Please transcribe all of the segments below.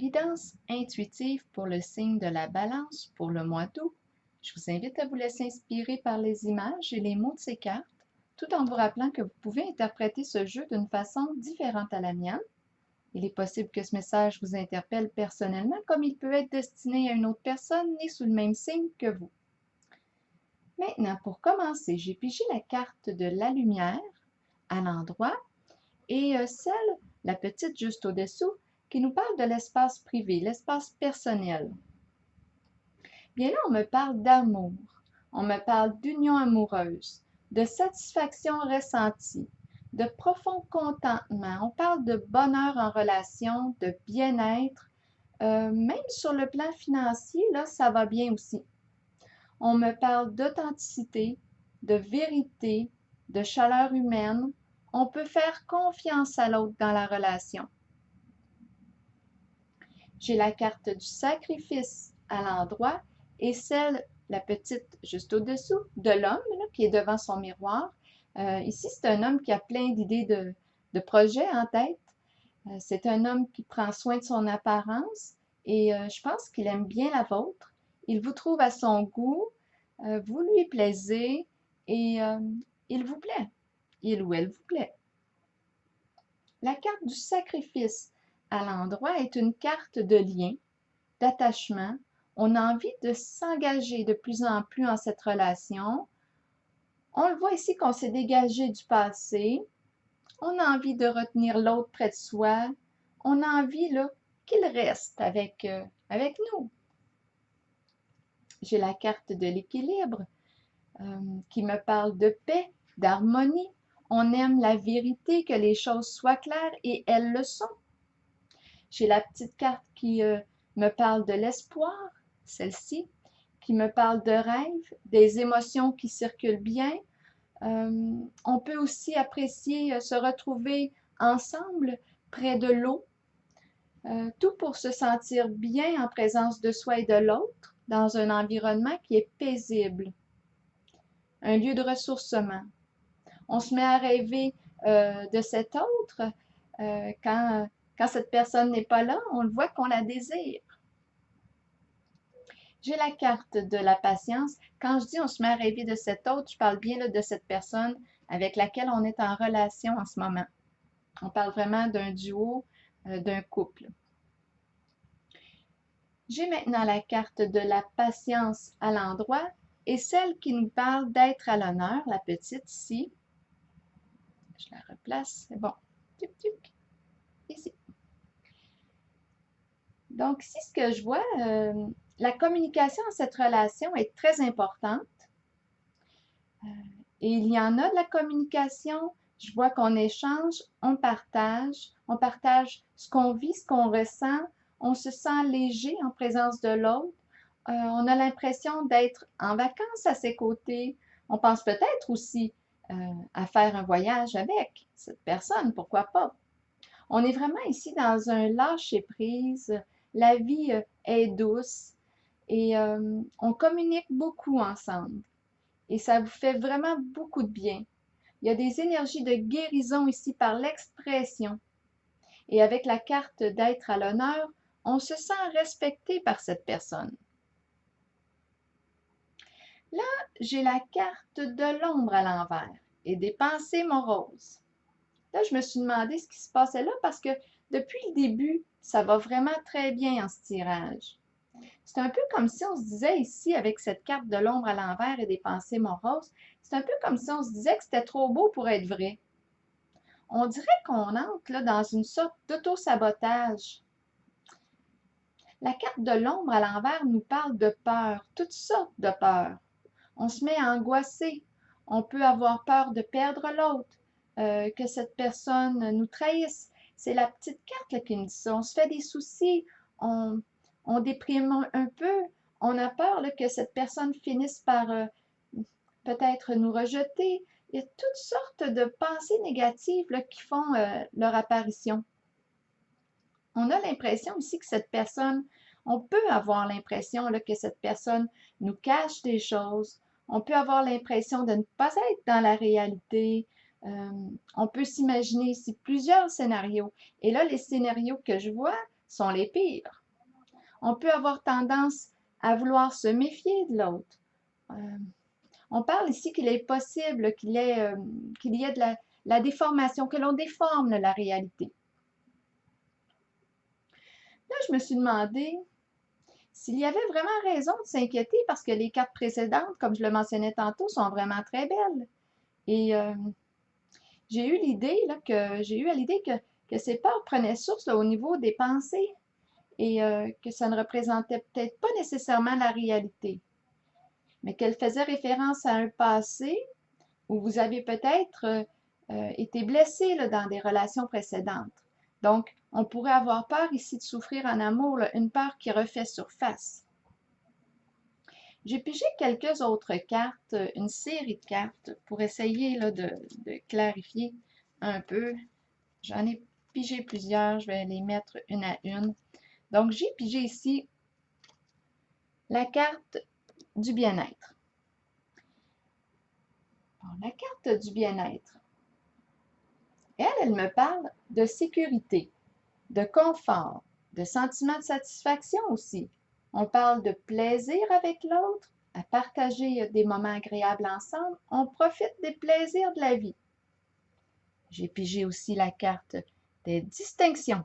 Guidance intuitive pour le signe de la Balance pour le mois d'août. Je vous invite à vous laisser inspirer par les images et les mots de ces cartes, tout en vous rappelant que vous pouvez interpréter ce jeu d'une façon différente à la mienne. Il est possible que ce message vous interpelle personnellement, comme il peut être destiné à une autre personne née sous le même signe que vous. Maintenant, pour commencer, j'ai pigé la carte de la lumière à l'endroit et celle, la petite juste au-dessous, qui nous parle de l'espace privé, l'espace personnel. Bien là, on me parle d'amour, on me parle d'union amoureuse, de satisfaction ressentie, de profond contentement, on parle de bonheur en relation, de bien-être, même sur le plan financier, là, ça va bien aussi. On me parle d'authenticité, de vérité, de chaleur humaine. On peut faire confiance à l'autre dans la relation. J'ai la carte du sacrifice à l'endroit et celle, la petite juste au-dessous, de l'homme qui est devant son miroir. Ici, c'est un homme qui a plein d'idées de projets en tête. C'est un homme qui prend soin de son apparence et je pense qu'il aime bien la vôtre. Il vous trouve à son goût, vous lui plaisez et il vous plaît. Il ou elle vous plaît. La carte du sacrifice à l'endroit est une carte de lien, d'attachement. On a envie de s'engager de plus en plus en cette relation. On le voit ici qu'on s'est dégagé du passé. On a envie de retenir l'autre près de soi. On a envie là, qu'il reste avec nous. J'ai la carte de l'équilibre qui me parle de paix, d'harmonie. On aime la vérité, que les choses soient claires et elles le sont. J'ai la petite carte qui me parle de l'espoir, celle-ci, qui me parle de rêve, des émotions qui circulent bien. On peut aussi apprécier se retrouver ensemble près de l'eau, tout pour se sentir bien en présence de soi et de l'autre, dans un environnement qui est paisible, un lieu de ressourcement. On se met à rêver de cet autre quand cette personne n'est pas là, on le voit qu'on la désire. J'ai la carte de la patience. Quand je dis on se met à rêver de cet autre, je parle bien là, de cette personne avec laquelle on est en relation en ce moment. On parle vraiment d'un duo, d'un couple. J'ai maintenant la carte de la patience à l'endroit et celle qui nous parle d'être à l'honneur, la petite ici. Je la replace, c'est bon. Tuc, tuc. Ici. Donc, ici, ce que je vois, la communication dans cette relation est très importante. Et il y en a de la communication. Je vois qu'on échange, on partage ce qu'on vit, ce qu'on ressent. On se sent léger en présence de l'autre. On a l'impression d'être en vacances à ses côtés. On pense peut-être aussi à faire un voyage avec cette personne, pourquoi pas. On est vraiment ici dans un lâcher-prise. La vie est douce et on communique beaucoup ensemble. Et ça vous fait vraiment beaucoup de bien. Il y a des énergies de guérison ici par l'expression. Et avec la carte d'être à l'honneur, on se sent respecté par cette personne. Là, j'ai la carte de l'ombre à l'envers et des pensées moroses. Là, je me suis demandé ce qui se passait là parce que depuis le début, ça va vraiment très bien en ce tirage. C'est un peu comme si on se disait ici, avec cette carte de l'ombre à l'envers et des pensées moroses, c'est un peu comme si on se disait que c'était trop beau pour être vrai. On dirait qu'on entre là, dans une sorte d'auto-sabotage. La carte de l'ombre à l'envers nous parle de peur, toutes sortes de peurs. On se met à angoisser. On peut avoir peur de perdre l'autre, que cette personne nous trahisse. C'est la petite carte là, qui nous dit ça. On se fait des soucis, on déprime un peu, on a peur là, que cette personne finisse par peut-être nous rejeter. Il y a toutes sortes de pensées négatives là, qui font leur apparition. On a l'impression aussi que cette personne, on peut avoir l'impression là, que cette personne nous cache des choses. On peut avoir l'impression de ne pas être dans la réalité. On peut s'imaginer ici plusieurs scénarios. Et là, les scénarios que je vois, sont les pires. On peut avoir tendance à vouloir se méfier de l'autre. On parle ici qu'il est possible qu'il y ait de la déformation, que l'on déforme la réalité. Là, je me suis demandé s'il y avait vraiment raison de s'inquiéter parce que les cartes précédentes, comme je le mentionnais tantôt, sont vraiment très belles. Et j'ai eu à l'idée que ces peurs prenaient source là, au niveau des pensées et que ça ne représentait peut-être pas nécessairement la réalité, mais qu'elle faisait référence à un passé où vous avez peut-être été blessé là, dans des relations précédentes. Donc, on pourrait avoir peur ici de souffrir en amour, là, une peur qui refait surface. J'ai pigé quelques autres cartes, une série de cartes, pour essayer là, de clarifier un peu. J'en ai pigé plusieurs, je vais les mettre une à une. Donc, j'ai pigé ici la carte du bien-être. Bon, la carte du bien-être, elle me parle de sécurité, de confort, de sentiment de satisfaction aussi. On parle de plaisir avec l'autre, à partager des moments agréables ensemble. On profite des plaisirs de la vie. J'ai pigé aussi la carte des distinctions.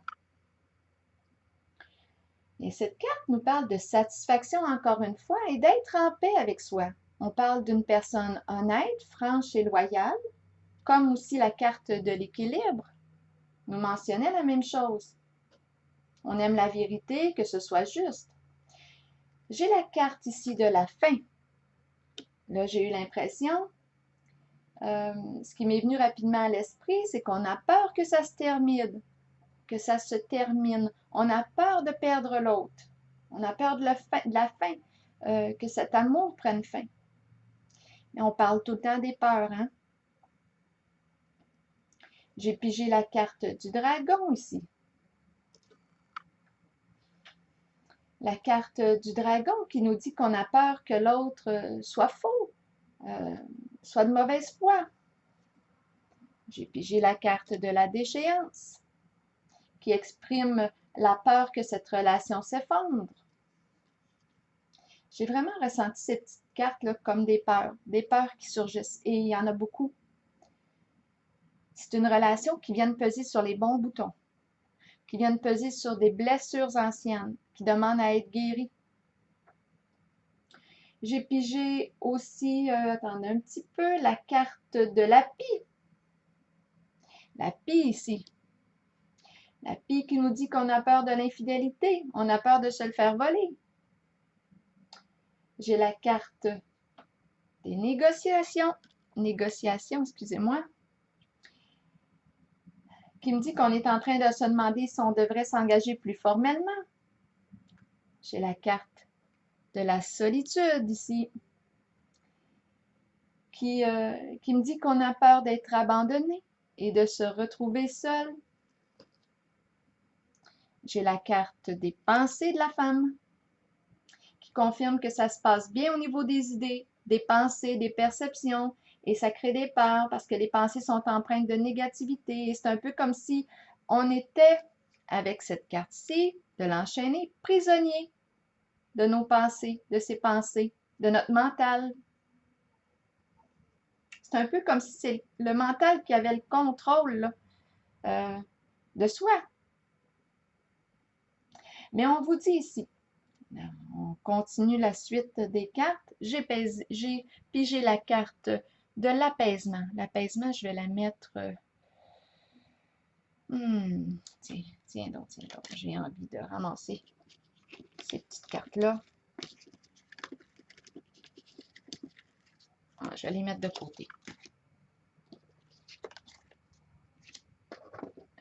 Et cette carte nous parle de satisfaction encore une fois et d'être en paix avec soi. On parle d'une personne honnête, franche et loyale, comme aussi la carte de l'équilibre nous mentionnait la même chose. On aime la vérité, que ce soit juste. J'ai la carte ici de la fin. Là, j'ai eu l'impression, ce qui m'est venu rapidement à l'esprit, c'est qu'on a peur que ça se termine, On a peur de perdre l'autre. On a peur de la fin, que cet amour prenne fin. Et on parle tout le temps des peurs, hein? J'ai pigé la carte du dragon ici. La carte du dragon qui nous dit qu'on a peur que l'autre soit faux, soit de mauvaise foi. J'ai pigé la carte de la déchéance qui exprime la peur que cette relation s'effondre. J'ai vraiment ressenti ces petites cartes-là comme des peurs qui surgissent, et il y en a beaucoup. C'est une relation qui vient de peser sur les bons boutons, qui vient de peser sur des blessures anciennes, qui demandent à être guéries. J'ai pigé aussi, attendez un petit peu, la carte de la pie. La pie ici. La pie qui nous dit qu'on a peur de l'infidélité, on a peur de se le faire voler. J'ai la carte des négociations, excusez-moi, qui me dit qu'on est en train de se demander si on devrait s'engager plus formellement. J'ai la carte de la solitude ici, qui me dit qu'on a peur d'être abandonné et de se retrouver seul. J'ai la carte des pensées de la femme, qui confirme que ça se passe bien au niveau des idées, des pensées, des perceptions, et ça crée des peurs parce que les pensées sont empreintes de négativité. Et c'est un peu comme si on était, avec cette carte-ci, de l'enchaîner, prisonnier de nos pensées, de ces pensées, de notre mental. C'est un peu comme si c'est le mental qui avait le contrôle là, de soi. Mais on vous dit ici, on continue la suite des cartes. J'ai pigé la carte de l'apaisement. L'apaisement, je vais la mettre... tiens donc, j'ai envie de ramasser ces petites cartes-là. Je vais les mettre de côté.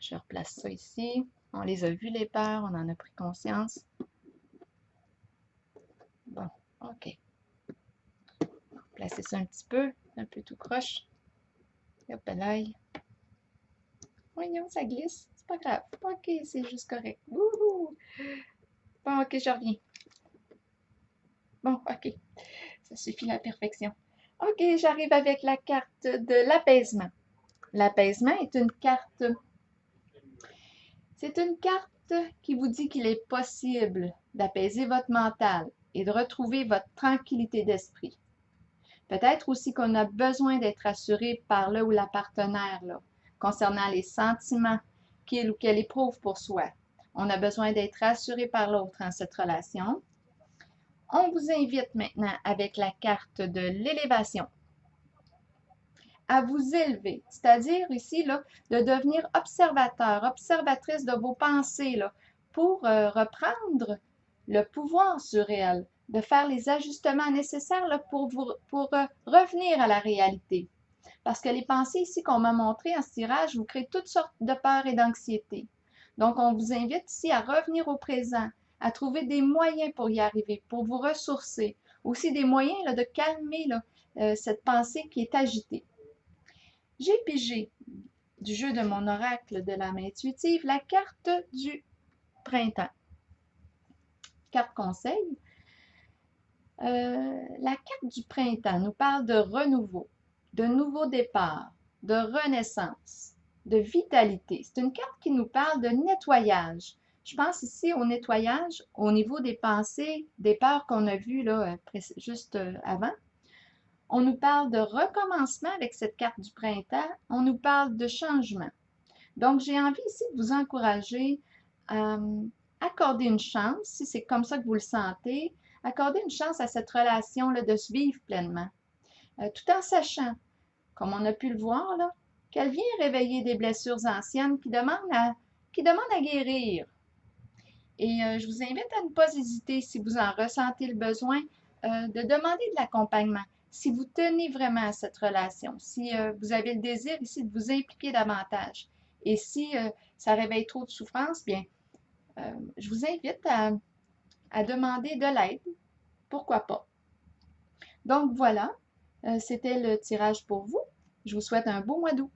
Je replace ça ici. On les a vus, les peurs, on en a pris conscience. Bon, OK. Placer ça un petit peu tout croche. Hop là. Voyons, ça glisse. C'est pas grave. OK, c'est juste correct. Wouhou! Bon, OK, je reviens. Bon, OK. Ça suffit la perfection. OK, j'arrive avec la carte de l'apaisement. L'apaisement est une carte... C'est une carte qui vous dit qu'il est possible d'apaiser votre mental et de retrouver votre tranquillité d'esprit. Peut-être aussi qu'on a besoin d'être rassuré par le ou la partenaire là, concernant les sentiments qu'il ou qu'elle éprouve pour soi. On a besoin d'être rassuré par l'autre en cette relation. On vous invite maintenant avec la carte de l'élévation à vous élever, c'est-à-dire ici là, de devenir observateur, observatrice de vos pensées là, pour reprendre le pouvoir sur elles, de faire les ajustements nécessaires là, pour revenir à la réalité. Parce que les pensées ici qu'on m'a montrées en ce tirage vous créent toutes sortes de peurs et d'anxiété. Donc, on vous invite ici à revenir au présent, à trouver des moyens pour y arriver, pour vous ressourcer. Aussi des moyens là, de calmer là, cette pensée qui est agitée. J'ai pigé du jeu de mon oracle de la main intuitive la carte du printemps. Carte conseil. La carte du printemps nous parle de renouveau, de nouveau départ, de renaissance, de vitalité. C'est une carte qui nous parle de nettoyage. Je pense ici au nettoyage au niveau des pensées, des peurs qu'on a vues là, juste avant. On nous parle de recommencement avec cette carte du printemps. On nous parle de changement. Donc, j'ai envie ici de vous encourager à accorder une chance, si c'est comme ça que vous le sentez, accorder une chance à cette relation-là de se vivre pleinement, tout en sachant, comme on a pu le voir, là, qu'elle vient réveiller des blessures anciennes qui demandent à guérir. Et je vous invite à ne pas hésiter, si vous en ressentez le besoin, de demander de l'accompagnement. Si vous tenez vraiment à cette relation, si vous avez le désir ici de vous impliquer davantage, et si ça réveille trop de souffrance, bien, je vous invite à demander de l'aide. Pourquoi pas? Donc voilà, c'était le tirage pour vous. Je vous souhaite un beau mois d'août.